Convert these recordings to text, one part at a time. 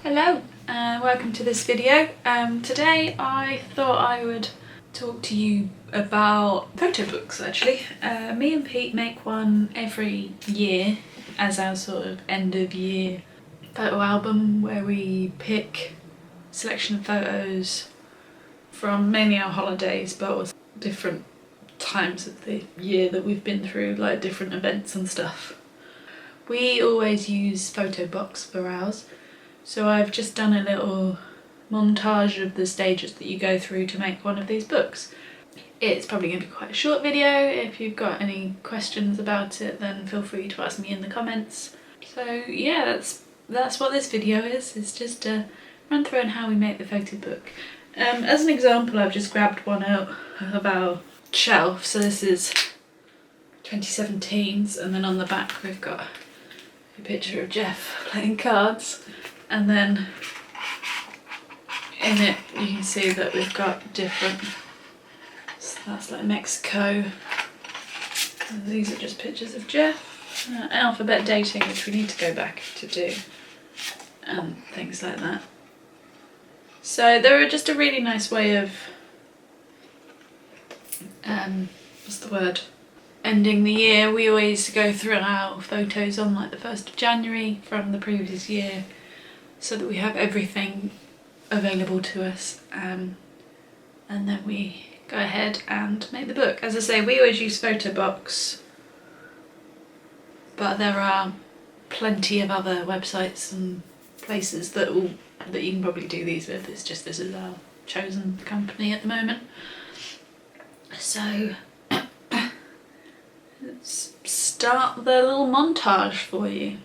Hello, welcome to this video. Today I thought I would talk to you about photo books actually. Me and Pete make one every year as our sort of end of year photo album where we pick a selection of photos from mainly our holidays but also different times of the year that we've been through, like different events and stuff. We always use Photo Box for ours. So I've just done a little montage of the stages that you go through to make one of these books. It's probably going to be quite a short video. If you've got any questions about it, then feel free to ask me in the comments. So yeah, that's what this video is. It's just a run through on how we make the photo book. As an example, I've just grabbed one out of our shelf. So this is 2017's, and then on the back we've got a picture of Jeff playing cards. And then in it you can see that we've got different, so that's like Mexico, and these are just pictures of Jeff, alphabet dating, which we need to go back to do, and things like that. So they're just a really nice way of, ending the year. We always go through our photos on like the 1st of January from the previous year, so that we have everything available to us, and then we go ahead and make the book. As I say, we always use Photo Box, but there are plenty of other websites and places that you can probably do these with. It's just this is our chosen company at the moment. So let's start the little montage for you.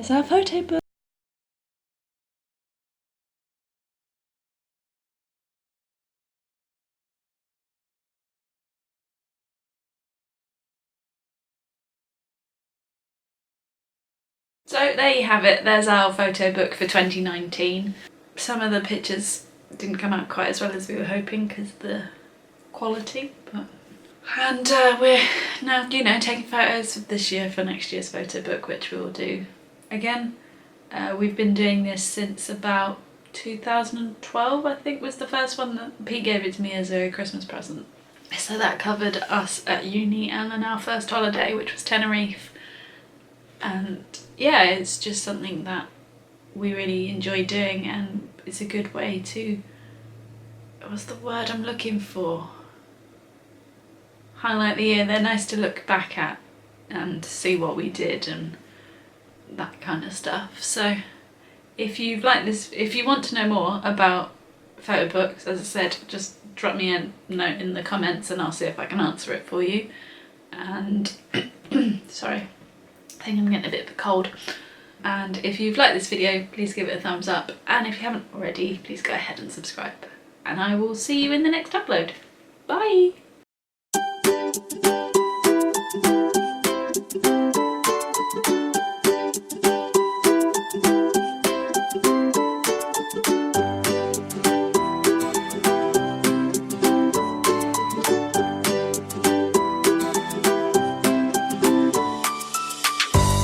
there's our photo book. So there you have it, there's our photo book for 2019. Some of the pictures didn't come out quite as well as we were hoping because of the quality, but... And we're now, you know, taking photos of this year for next year's photo book, which we will do again. We've been doing this since about 2012, I think was the first one that Pete gave it to me as a Christmas present. So that covered us at uni and then our first holiday, which was Tenerife. And yeah, it's just something that we really enjoy doing, and it's a good way to, what's the word I'm looking for? Highlight the year. They're nice to look back at and see what we did and that kind of stuff. So if you've liked this, if you want to know more about photo books, as I said, just drop me a note in the comments and I'll see if I can answer it for you. And sorry, I think I'm getting a bit of a cold. And if you've liked this video, please give it a thumbs up, and if you haven't already, please go ahead and subscribe, and I will see you in the next upload. Bye!